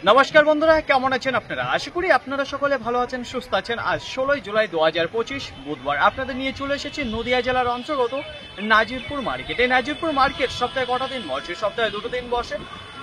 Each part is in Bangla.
নমস্কার বন্ধুরা, কেমন আছেন আপনারা? আশা করি আপনারা সকলে ভালো আছেন, সুস্থ আছেন। আজ 16 জুলাই 2025 বুধবার আপনাদের নিয়ে চলে এসেছি নদিয়া জেলার অন্তর্গত নাজিরপুর মার্কেট। এই নাজিরপুর মার্কেট সপ্তাহে কটা দিন বসে? সপ্তাহে 2 দিন বসে,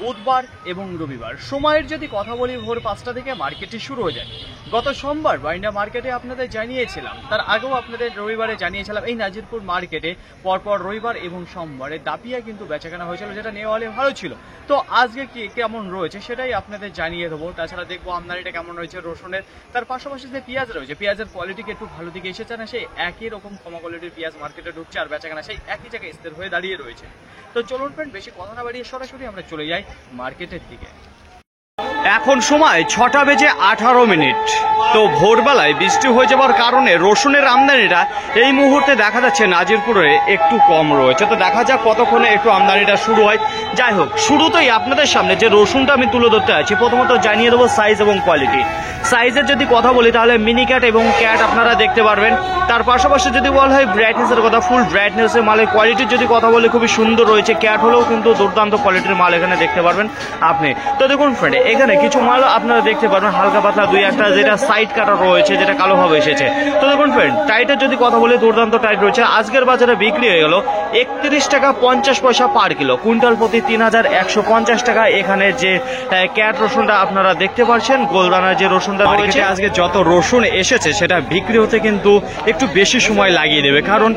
বুধবার এবং রবিবার। সময়ের যদি কথা বলি, ভোর 5টা থেকে মার্কেটটি শুরু হয়ে যায়। গত সোমবার বাইন্ডা মার্কেটে আপনাদের জানিয়েছিলাম, তার আগেও আপনাদের রবিবারে জানিয়েছিলাম, এই নাজিরপুর মার্কেটে পরপর রবিবার এবং সোমবারে দাপিয়া কিন্তু বেচাকেনা হয়েছিল, যেটা নেওয়ালে ভালো ছিল। তো আজকে কি কেমন রয়েছে সেটাই আপনাদের জানিয়ে দেবো। তাছাড়া দেখবো আমদানিটা কেমন রয়েছে রসুনের। তার পাশাপাশি যে পেঁয়াজ রয়েছে, পেঁয়াজের কোয়ালিটিকে একটু ভালো দিকে এসেছে না, সেই একই রকম কমা কোয়ালিটির পেঁয়াজ মার্কেটে ঢুকছে, আর বেচাকেনা সেই একই জায়গায় স্থির হয়ে দাঁড়িয়ে রয়েছে। তো চলুন ফ্রেন্ড, বেশি কথা না বাড়িয়ে সরাসরি আমরা চলে যাই মার্কেটের দিকে। এখন সময় 6টা বেজে 18 মিনিট। তো ভোরবেলায় বৃষ্টি হয়ে যাওয়ার কারণে রসুনের আমদানিটা এই মুহূর্তে দেখা যাচ্ছে নাজিরপুরে একটু কম রয়েছে। তো দেখা যাক কতক্ষণে একটু আমদানিটা শুরু হয়। যাই হোক, শুরুতেই আপনাদের সামনে যে রসুনটা আমি তুলে ধরতে আছি, প্রথমত জানিয়ে দেবো সাইজ এবং কোয়ালিটি। সাইজের যদি কথা বলি তাহলে মিনি ক্যাট এবং ক্যাট আপনারা দেখতে পারবেন। তার পাশাপাশি যদি বলা হয় ব্রাইটনেসের কথা, ফুল ব্রাইটনেসের মালের কোয়ালিটির যদি কথা বলি খুবই সুন্দর রয়েছে। ক্যাট হলেও কিন্তু দুর্দান্ত কোয়ালিটির মাল এখানে দেখতে পারবেন আপনি। তো দেখুন ফ্রেন্ড, এখানে কিছু মাল আপনারা দেখতে পারবেন হালকা পাতলা দুই একটা, যেটা সাইড কাটা রয়েছে, যেটা কালোভাবে এসেছে। তো দেখুন ফ্রেন্ড, টাইটের যদি কথা বলি দুর্দান্ত টাইট রয়েছে। আজকের বাজারে বিক্রি হয়ে গেল 31 টাকা 50 পয়সা পার কিলো, কুইন্টাল প্রতি 3150 টাকা। এখানে যে ক্যাট রসুনটা আপনারা দেখতে পাচ্ছেন, গোলদানার যে রসুনটা রয়েছে, আজকে যত রসুন এসেছে সেটা বিক্রি হতে কিন্তু একটু বেশি সময় লাগিয়ে দেবে, কারণ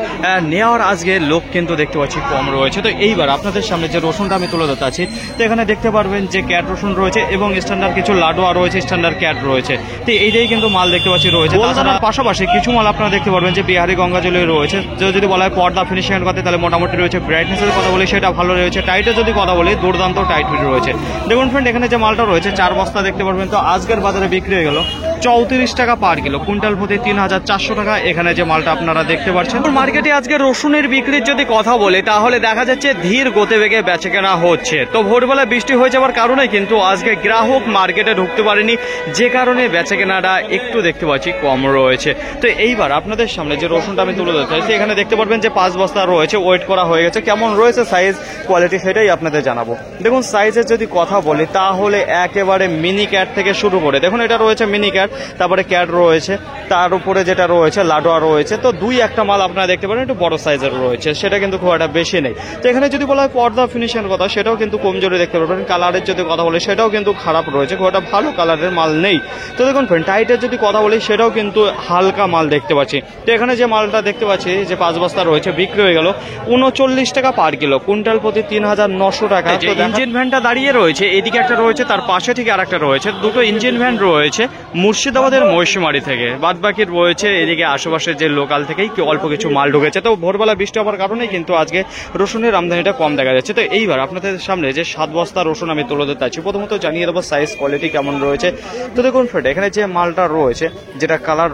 নেওয়ার আজকে লোক কিন্তু দেখতে পাচ্ছি কম রয়েছে। তো এইবার আপনাদের সামনে যে রসুনটা আমি তুলে ধরতে আছি, তো এখানে দেখতে পারবেন যে ক্যাট রসুন রয়েছে এবং স্ট্যান্ডার্ড কিছু লাডোয়া রয়েছে, স্ট্যান্ডার্ড ক্যাট রয়েছে। তো এইটাই কিন্তু মাল দেখতে পাচ্ছি রয়েছে। গোলদানার পাশাপাশি কিছু মাল আপনারা দেখতে পারবেন যে বিহারি গঙ্গাজলে রয়েছে। যদি বলা হয় পর্দা ফিনিশিং এর কথা, তাহলে মোটামুটি রয়েছে। ব্রাইটনেসের কথা বলি সেটা ভালো রয়েছে। টাইটের যদি কথা বলি দুর্দান্ত টাইট রয়েছে। দেখুন ফ্রেন্ড, এখানে যে মালটা রয়েছে 4 বস্তা দেখতে পারবেন। তো আজকের বাজারে বিক্রি হয়ে গেল 34 টাকা পার কিলো, কুইন্টাল প্রতি 3400 টাকা। এখানে যে মালটা আপনারা দেখতে পাচ্ছেন। মার্কেটে আজকে রসুনের বিক্রির যদি কথা বলি তাহলে দেখা যাচ্ছে ধীর গতি বেগে বেচাকেনা হচ্ছে। তো ভোরবেলা বৃষ্টি হয়ে যাওয়ার কারণে কিন্তু আজকে গ্রাহক মার্কেটে ঢুকতে পারেনি, যে কারণে বেচাকেনাটা একটু দেখতে পাচ্ছি কম রয়েছে। তো এইবার আপনাদের সামনে যে রসুনটা আমি তুলে ধরতে চাইছি, এখানে দেখতে পারবেন যে 5 বস্তা রয়েছে, ওয়েট করা হয়ে গেছে। কেমন রয়েছে সাইজ কোয়ালিটি সেটাই আপনাদের জানাবো। দেখুন সাইজের যদি কথা বলি তাহলে একেবারে মিনি ক্যাট থেকে শুরু করে, দেখুন এটা রয়েছে মিনি ক্যাট, তারপরে ক্যাট রয়েছে, তার উপরে যেটা রয়েছে লাডোয়া রয়েছে। তো দুই একটা মাল আপনারা দেখতে পারেন একটু বড় সাইজের রয়েছে, সেটা কিন্তু খুব একটা বেশি নেই। তো এখানে যদি বলা হয় পর্দা ফিনিশিং কথা, সেটাও কিন্তু কমজোরি দেখতে পারবেন। কালারের যদি কথা বলি সেটাও কিন্তু খারাপ রয়েছে, খুব একটা ভালো কালারের মাল নেই। তো দেখুন ফ্রেন্ড, টাইটের যদি কথা বলি সেটাও কিন্তু হালকা মাল দেখতে পাচ্ছি। তো এখানে যে মালটা দেখতে পাচ্ছি যে 5 বস্তা রয়েছে, বিক্রি হয়ে গেল 39 টাকা পার কিলো, কুইন্টাল প্রতি 3900 টাকা। যে ইঞ্জিন ভ্যানটা দাঁড়িয়ে রয়েছে, এদিকে একটা রয়েছে, তার পাশে ঠিক আর একটা রয়েছে। দুটো ইঞ্জিন ভ্যান রয়েছে মুর্শিদাবাদের মহিষমারি থেকে, বাদ বাকি রয়েছে এদিকে আশেপাশে যে লোকাল থেকেই অল্প কিছু মাল ঢুকেছে। তো ভোরবেলা বৃষ্টি হওয়ার কারণে কিন্তু আজকে রসুনের আমদানিটা কম দেখা যাচ্ছে। তো এইবার আপনাদের সামনে যে 7 বস্তা রসুন আমি তুলে ধরতে চাইছি, প্রথমত জানিয়ে দেবো সাইজ কোয়ালিটি কেমন রয়েছে। তো দেখুন ফ্রেন্ড, এখানে যে মালটা রয়েছে, যেটা কালার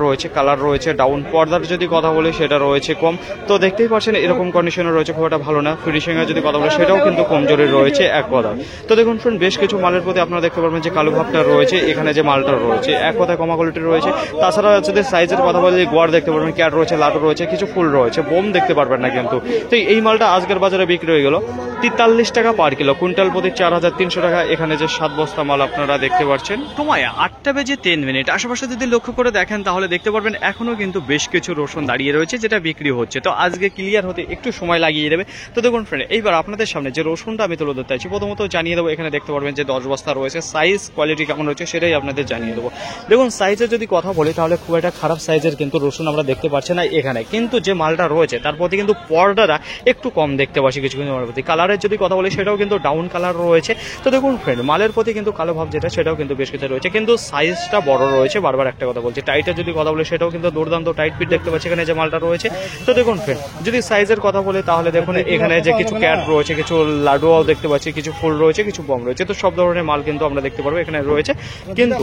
রয়েছে ডাউন। পর্দার যদি কথা বলি সেটা রয়েছে কম। তো দেখতেই পাচ্ছেন এরকম কন্ডিশনে রয়েছে, খুব একটা ভালো না। ফিনিশিং এর যদি কথা বলি সেটাও কিন্তু কমজোরি রয়েছে এক কথা। তো দেখুন ফ্রেন্ড, বেশ কিছু মালের প্রতি আপনারা দেখতে পারবেন যে কালো ভাবটা রয়েছে, এখানে যে মালটা রয়েছে এক কথায় কমা কোয়ালিটি রয়েছে। তাছাড়া যদি সাইজের কথা বলি, গোয়ার দেখতে পারবেন, ক্যাট রয়েছে, লাডু রয়েছে, কিছু ফুল রয়েছে, বোম দেখতে পারবেন না কিন্তু। তো এই মালটা আজকের বাজারে বিক্রি হয়ে গেল 43 টাকা পার কিলো, কুইন্টাল প্রতি 4300 টাকা। এখানে যে 7 বস্তা মাল আপনারা দেখতে পাচ্ছেন। সময় 8টা বেজে 3 মিনিট। আশেপাশে যদি লক্ষ্য করে দেখেন তাহলে দেখতে পারবেন এখনো কিন্তু বেশ কিছু রসুন দাঁড়িয়ে রয়েছে, যেটা বিক্রি হচ্ছে। তো আজকে ক্লিয়ার হতে একটু সময় লাগিয়ে দেবে। তো দেখুন ফ্রেন্ড, এইবার আপনাদের সামনে যে রসুনটা আমি তুলে ধরতে চাইছি, প্রথমত জানিয়ে দেবো এখানে দেখতে পারবেন যে 10 বস্তা রয়েছে। সাইজ কোয়ালিটি কেমন রয়েছে সেটাই আপনাদের জানিয়ে দেবো। দেখুন সাইজের যদি কথা বলি তাহলে খুব একটা খারাপ সাইজের কিন্তু রসুন আমরা দেখতে পাচ্ছি না এখানে, কিন্তু যে মালটা রয়েছে তার প্রতি কিন্তু পর্দাটা একটু কম দেখতে পাচ্ছি কিছু কিছু মালের প্রতি। কালারের যদি কথা বলি সেটাও কিন্তু ডাউন কালার রয়েছে। তো দেখুন ফ্রেন্ড, মালের প্রতি কিন্তু কালো ভাব যেটা, সেটাও কিন্তু বেশ কিছু রয়েছে, কিন্তু সাইজটা বড় রয়েছে। বারবার একটা কথা বলছি, টাইটের যদি কথা বলি সেটাও কিন্তু দুর্দান্ত টাইট ফিট দেখতে পাচ্ছি এখানে যে মালটা রয়েছে। তো দেখুন ফ্রেন্ড, যদি সাইজের কথা বলি তাহলে দেখুন এখানে যে কিছু ক্যাট রয়েছে, কিছু লাডুয়াও দেখতে পাচ্ছি, কিছু ফুল রয়েছে, কিছু বম রয়েছে। তো সব ধরনের মাল কিন্তু আমরা দেখতে পারবো এখানে রয়েছে, কিন্তু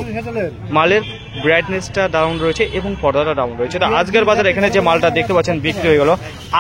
মালের ব্রাইটনেসটা ডাউন রয়েছে এবং পর্দাটা ডাউন রয়েছে। তো আজকের বাজার এখানে যে মালটা দেখতে পাচ্ছেন বিক্রি হয়ে গেল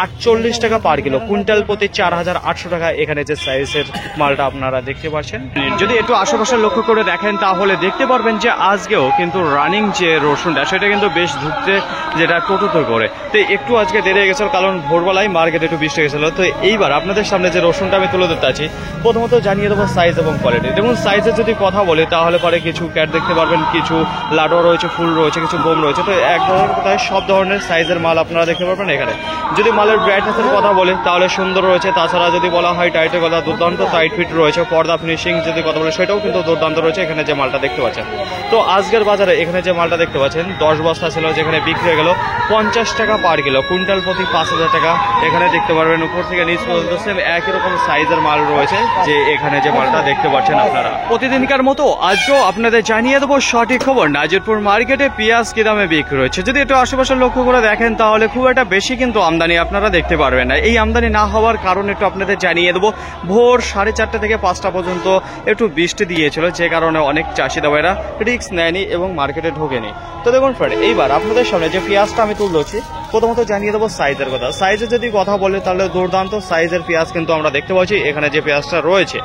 48 টাকা পার কিলো, কুইন্টাল প্রতি 4800 টাকা এখানে যে সাইজের মালটা আপনারা দেখতে পাচ্ছেন। যদি একটু আশেপাশে লক্ষ্য করে দেখেন তাহলে দেখতে পারবেন যে আজকেও কিন্তু রানিং যে রসুনটা সেটা কিন্তু বেশ ধুকতে, যেটা টোটোতে করে। তো একটু আজকে দেরি হয়ে গেছিল কারণ ভোরবেলায় মার্কেটে একটু বৃষ্টি গেছিলো। তো এইবার আপনাদের সামনে যে রসুনটা আমি তুলে ধরতে আছি, প্রথমত জানিয়ে দেবো সাইজ এবং কোয়ালিটি। দেখুন সাইজের যদি কথা বলি তাহলে পরে কিছু ক্যাট দেখতে পারবেন, কিছু লাডো রয়েছে, ফুল রয়েছে, কিছু বোম রয়েছে। তো এক ধরনের কোথায় সব ধরনের সাইজের মাল আপনারা দেখতে পারবেন এখানে। যদি মালের ব্রাইটনেসের কথা বলি তাহলে সুন্দর রয়েছে। তাছাড়া যদি বলা হয় টাইটের কথা, দুর্দান্ত টাইট ফিট রয়েছে। পর্দা ফিনিশিং যদি কথা বলে সেটাও কিন্তু দুর্দান্ত রয়েছে এখানে যে মালটা দেখতে পাচ্ছেন। তো আজকের বাজারে এখানে যে মালটা দেখতে পাচ্ছেন 10 বস্তা ছিল, যেখানে বিক্রি হয়ে গেল 50 টাকা পার কিলো, কুইন্টাল প্রতি 5000 টাকা। এখানে দেখতে পারবেন উপর থেকে নিচ পর্যন্ত সেম একই রকম সাইজের মাল রয়েছে যে এখানে যে মালটা দেখতে পাচ্ছেন আপনারা। প্রতিদিনকার মতো আজকেও আপনাদের জানিয়ে দেবো সঠিক খবর, নাজিরপুর মার্কেটে পেঁয়াজ কি দামে বিক্রি হচ্ছে। যদি একটু আশেপাশে লক্ষ্য করে দেখেন তাহলে খুব একটা বেশি কিন্তু আমদানি আপনারা দেখতে পারবেন না। এই আমদানি না হওয়ার কারণ একটু আপনাদের জানিয়ে দেবো, ভোর 4:30 থেকে 5টা পর্যন্ত একটু বৃষ্টি দিয়েছিল, যে কারণে অনেক চাষি দাবাইরা রিস্ক নেয়নি এবং মার্কেটে ঢোকেনি। তো দেখুন ফ্রেন্ড, এইবার আপনাদের সামনে যে পেঁয়াজটা আমি তুলছি, প্রথমত জানিয়ে দেবো সাইজের কথা। সাইজে যদি কথা বলে তাহলে দুর্দান্ত সাইজের পেঁয়াজ কিন্তু আমরা দেখতে পাচ্ছি এখানে যে পেঁয়াজটা রয়েছে।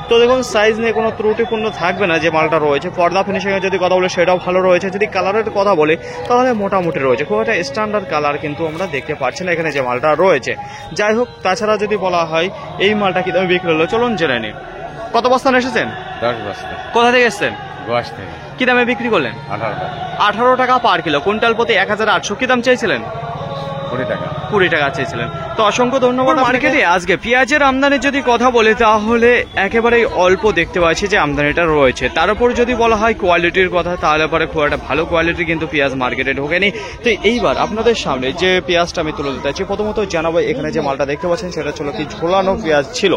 তো দেখুন সাইজ নিয়ে কোনো ত্রুটিপূর্ণ থাকবে না যে মালটা রয়েছে। পর্দা ফিনিশিংয়ে যদি কথা বলে সেটাও ভালো রয়েছে। যদি কালারের কথা বলি তাহলে মোটামুটি রয়েছে, খুব একটা স্ট্যান্ডার্ড কালার কিন্তু আমরা দেখতে পাচ্ছি না এখানে যে মালটা রয়েছে। যাই হোক, তাছাড়া যদি বলা হয় এই মালটা কি দামে বিক্রি হলো চলুন জেনে নিন। কত বস্তা এসেছেন? 10 বস্তা। কোথা থেকে এসেছেন? গোয়াস থেকে। কি দামে বিক্রি করলেন? 18 টাকা। 18 টাকা পার কিলো, কুইন্টাল প্রতি 1800। কি দাম চাইছিলেন? 20 টাকা। 20 টাকা চেয়েছিলেন। তো অসংখ্য ধন্যবাদ। মার্কেটে আজকে পেঁয়াজের আমদানির যদি কথা বলি তাহলে একেবারেই অল্প দেখতে পাচ্ছি যে আমদানিটা রয়েছে। তার উপর যদি বলা হয় কোয়ালিটির কথা তাহলে পরে খুব একটা ভালো কোয়ালিটির কিন্তু পেঁয়াজ মার্কেটে ঢোকেনি। তো এইবার আপনাদের সামনে যে পেঁয়াজটা আমি তুলে দিতে চাচ্ছি, প্রথমত জানাবো এখানে যে মালটা দেখতে পাচ্ছেন সেটা ছিল কি ঝোলানো পেঁয়াজ ছিল।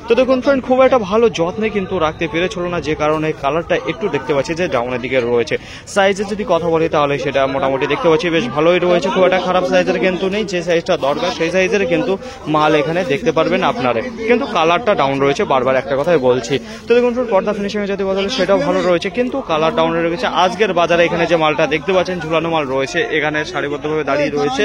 তো দেখুন ফ্রেন্ড, খুব একটা ভালো যত্নে কিন্তু রাখতে পেরেছিল না, যে কারণে কালারটা একটু দেখতে পাচ্ছি যে ডাউনের দিকে রয়েছে। সাইজের যদি কথা বলি তাহলে সেটা মোটামুটি দেখতে পাচ্ছি বেশ ভালোই রয়েছে, খুব একটা খারাপ সাইজের কিন্তু নেই। যে সাইজটা দরকার সেই সাইজের কিন্তু মাল এখানে দেখতে পারবেন আপনারা, কিন্তু কালারটা ডাউন রয়েছে, বারবার একটা কথাই বলছি। তো দেখুন পর্দা ফিনিশিং যদি বলে সেটাও ভালো রয়েছে, কিন্তু কালার ডাউন রয়েছে। আজকের বাজারে এখানে যে মালটা দেখতে পাচ্ছেন ঝুলানো মাল রয়েছে, এখানে সারিবদ্ধভাবে দাঁড়িয়ে রয়েছে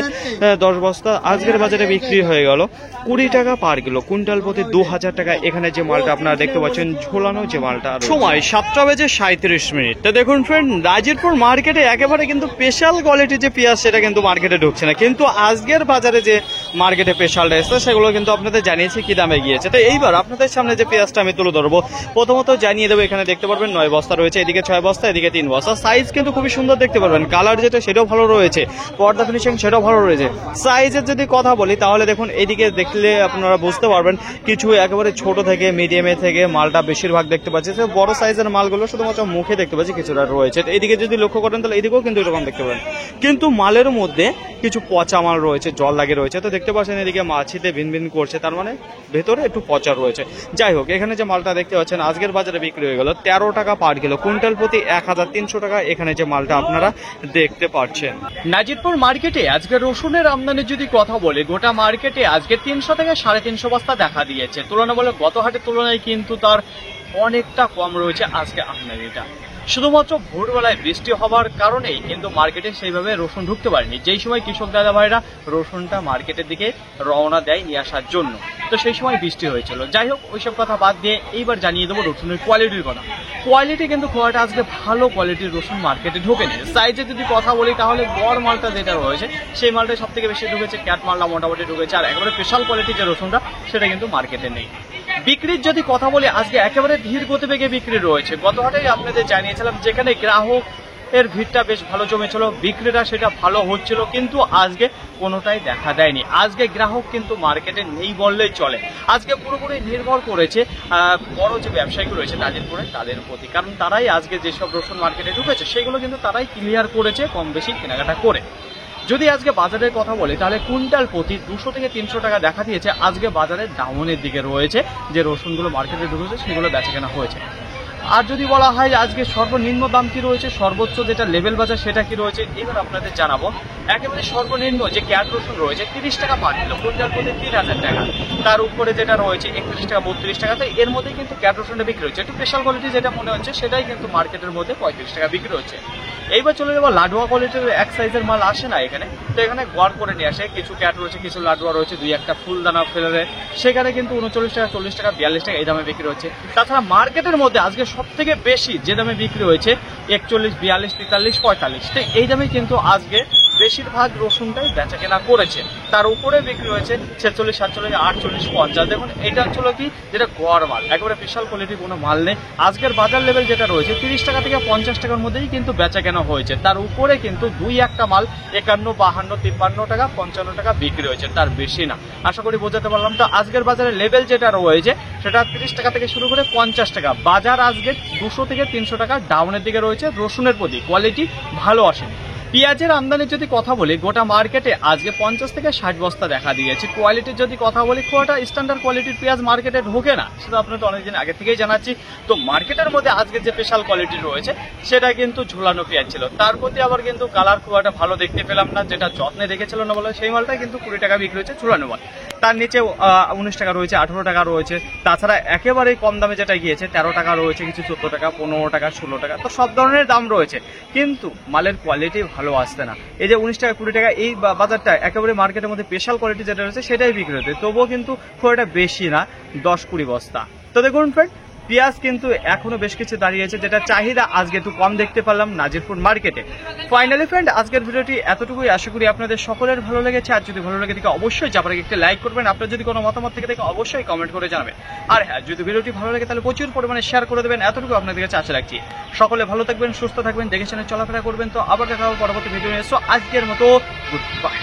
10 বস্তা। আজকের বাজারে বিক্রি হয়ে গেল 20 টাকা পার কিলো, কুইন্টাল প্রতি 2000 টাকা এখানে যে মালটা আপনারা দেখতে পাচ্ছেন ঝোলানো যে মালটা। সময় 7:37। তো দেখুন ফ্রেন্ড, নাজিরপুর মার্কেটে একেবারে কিন্তু স্পেশাল কোয়ালিটি যে পেঁয়াজ সেটা কিন্তু মার্কেটে ঢুকছে না, কিন্তু আজকের বাজারে যে মার্কেটে স্পেশালটা এসছে সেগুলো কিন্তু আপনাদের জানিয়েছি কি দামে গিয়েছে। তো এইবার আপনাদের সামনে যে পেঁয়াজটা আমি তুলে ধরবো, প্রথমত জানিয়ে দেবো এখানে দেখতে পারবেন 9 বস্তা রয়েছে, এদিকে 6 বস্তা, এদিকে 3 বস্তা। সাইজ কিন্তু খুবই সুন্দর দেখতে পারবেন, কালার যেটা সেটাও ভালো রয়েছে, পর্দা ফিনিশিং সেটাও ভালো রয়েছে। সাইজের যদি কথা বলি তাহলে দেখুন এদিকে দেখলে আপনারা বুঝতে পারবেন কিছু একেবারে ছোট থেকে মিডিয়ামে থেকে মালটা বেশিরভাগ দেখতে পাচ্ছি। বড় সাইজের মালগুলো শুধুমাত্র মুখে দেখতে পাচ্ছি কিছুটা রয়েছে। এদিকে যদি লক্ষ্য করেন তাহলে এদিকেও কিন্তু এরকম দেখতে পাবেন, কিন্তু মালের মধ্যে কিছু পচা মাল রয়েছে, জল লাগে রয়েছে। তো দেখতে পাচ্ছেন এদিকে মাছিতে ভিনভিন করছে, তার মানে ভেতরে একটু পচা রয়েছে। যাই হোক, এখানে যে মালটা দেখতে পাচ্ছেন আজকের বাজারে বিক্রি হয়ে গেল 13 টাকা পার কিলো, কুইন্টাল প্রতি 1300 টাকা এখানে যে মালটা আপনারা দেখতে পাচ্ছেন। নাজিরপুর মার্কেটে আজকে রসুনের আমদানির যদি কথা বলি, গোটা মার্কেটে আজকে 300 থেকে 350 বস্তা দেখা দিয়েছে। তুলনামূলক গত হাটের তুলনায় কিন্তু তার অনেকটা কম রয়েছে আজকে আমদানিটা। শুধুমাত্র ভোরবেলায় বৃষ্টি হওয়ার কারণেই কিন্তু মার্কেটে সেইভাবে রসুন ঢুকতে পারেনি, যেই সময় কৃষক দাদা ভাইরা রসুনটা মার্কেটের দিকে রওনা দেয় নিয়ে আসার জন্য, তো সেই সময় বৃষ্টি হয়েছিল। যাই হোক, ওইসব কথা বাদ দিয়ে এইবার জানিয়ে দেবো রসুনের কোয়ালিটির কথা। কোয়ালিটি কিন্তু খুব একটা আজকে ভালো কোয়ালিটির রসুন মার্কেটে ঢোকেনি। সাইজে যদি কথা বলি তাহলে বড় মালটা যেটা রয়েছে সেই মালটা সব থেকে বেশি ঢুকেছে, ক্যাট মালটা মোটামুটি ঢুকেছে, আর একেবারে স্পেশাল কোয়ালিটির যে রসুনটা সেটা কিন্তু মার্কেটে নেই। বিক্রির যদি কথা বলি আজকে একেবারে ধীর গতিবেগে বিক্রি রয়েছে। গত হাটেই আপনাদের জানিয়েছিলাম যেখানে গ্রাহক এর ভিড়টা বেশ ভালো জমেছিল, বিক্রিটা সেটা ভালো হচ্ছিল, কিন্তু আজকে কোনোটাই দেখা দেয়নি। আজকে গ্রাহক কিন্তু মার্কেটে নেই বললেই চলে। আজকে পুরোপুরি নির্ভর করেছে বড় যে ব্যবসায়ীগুলো রয়েছে নাজিরপুরে তাদের প্রতি, কারণ তারাই আজকে যেসব রসুন মার্কেটে ঢুকেছে সেগুলো কিন্তু তারাই ক্লিয়ার করেছে কম বেশি কেনাকাটা করে। যদি আজকে বাজারের কথা বলি তাহলে কুইন্টাল প্রতি 200 থেকে 300 টাকা দেখা দিয়েছে। আজকে বাজারে ডাউনের দিকে রয়েছে, যে রসুনগুলো মার্কেটে ঢুকেছে সেগুলো বেচাকেনা হয়েছে। আর যদি বলা হয় আজকে সর্বনিম্ন দাম কি রয়েছে, সর্বোচ্চ যেটা লেভেল বাজার সেটা কি রয়েছে, এবার আপনাদের জানাবো। একেবারে সর্বনিম্ন যে ক্যাট রসুন রয়েছে 30 টাকা পার কিলো, কুইন্টাল প্রতি 3000 টাকা। তার উপরে যেটা রয়েছে 31 টাকা 32 টাকা। তো এর মধ্যে কিন্তু ক্যাট রসুনটা বিক্রি হচ্ছে। একটু স্পেশাল কোয়ালিটি যেটা মনে হচ্ছে সেটাই কিন্তু মার্কেটের মধ্যে 35 টাকা বিক্রি হচ্ছে। এইবার চলে যাবো লাডুয়া কোয়ালিটির এক সাইজের মাল আসে না এখানে, তো এখানে গড় করে নিয়ে আসে। কিছু ক্যাট রয়েছে, কিছু লাডুয়া রয়েছে, দুই একটা ফুলদানা ফেলে সেখানে কিন্তু 39 টাকা 40 টাকা 42 টাকা এই দামে বিক্রি হচ্ছে। তাছাড়া মার্কেটের মধ্যে আজকে সব থেকে বেশি যে দামে বিক্রি হয়েছে 41, 42, 43, 45। তো এই দামে কিন্তু আজকে বেশিরভাগ রসুনটাই বেচা কেনা করেছে। তার উপরে বিক্রি হয়েছে 46, 47, 48, 50। দেখুন এটা হচ্ছিল কি যেটা গড় মাল, একেবারে বিশাল কোয়ালিটি কোনো মাল নেই। আজকের বাজার লেভেল যেটা রয়েছে 30 টাকা থেকে 50 টাকার মধ্যেই কিন্তু বেচা কেনা হয়েছে। তার উপরে কিন্তু দুই একটা মাল 51, 52, 53 টাকা 55 টাকা বিক্রি হয়েছে, তার বেশি না। আশা করি বোঝাতে পারলাম। তো আজকের বাজারের লেভেল যেটা রয়েছে সেটা 30 টাকা থেকে শুরু করে 50 টাকা। বাজার আজকে 200 থেকে 300 টাকা ডাউনের দিকে রয়েছে। রসুনের প্রতি কোয়ালিটি ভালো আসেনি। পেঁয়াজের আমদানির যদি কথা বলি, গোটা মার্কেটে আজকে 50 থেকে 60 বস্তা দেখা দিয়েছে। কোয়ালিটির যদি কথা বলি, খুব একটা স্ট্যান্ডার্ড কোয়ালিটির পেঁয়াজ মার্কেটে ঢোকে না, সেটা আপনার তো অনেকদিন আগে থেকেই জানাচ্ছি। তো মার্কেটের মধ্যে আজকে যে স্পেশাল কোয়ালিটি রয়েছে সেটা কিন্তু ঝুলানো পেঁয়াজ ছিল। তার প্রতি আবার কিন্তু কালার খুব একটা ভালো দেখতে পেলাম না, যেটা যত্নে রেখেছিল না বলে সেই মালটা কিন্তু 20 টাকা বিক্রি হচ্ছে ঝুলানো মাল। তার নিচে 19 টাকা রয়েছে, 18 টাকা রয়েছে। তাছাড়া একেবারেই কম দামে যেটা গিয়েছে 13 টাকা রয়েছে, কিছু 14 টাকা, 15 টাকা, 16 টাকা। তো সব ধরনের দাম রয়েছে, কিন্তু মালের কোয়ালিটি ভালো আসছে না। এই যে 19 টাকা 20 টাকা এই বাজারটা একেবারে মার্কেটের মধ্যে স্পেশাল কোয়ালিটি যেটা রয়েছে সেটাই বিক্রি হচ্ছে, তবুও কিন্তু খুব একটা বেশি না, 10-20 বস্তা। তো দেখুন ফ্রেন্ড, পেঁয়াজ কিন্তু এখনো বেশ কিছু দাঁড়িয়েছে, যেটা চাহিদা আজকে একটু কম দেখতে পেলাম নাজিরপুর মার্কেটে। ফাইনালি ফ্রেন্ড, আজকের ভিডিওটি এতটুকুই। আশা করি আপনাদের সকলের ভালো লেগেছে। আর যদি ভালো লেগে থাকে অবশ্যই যাবার একটি লাইক করবেন। আপনার যদি কোনো মতামত থেকে থাকে অবশ্যই কমেন্ট করে জানাবেন। আর হ্যাঁ, যদি ভিডিওটি ভালো লাগে তাহলে প্রচুর পরিমাণে শেয়ার করে দেবেন। এতটুকু আপনাদের কাছে আশা রাখছি। সকলে ভালো থাকবেন, সুস্থ থাকবেন, দেখে শুনে চলাফেরা করবেন। তো আবার দেখা হবে পরবর্তী ভিডিও নিয়ে। সো আজকের মতো গুড বাই।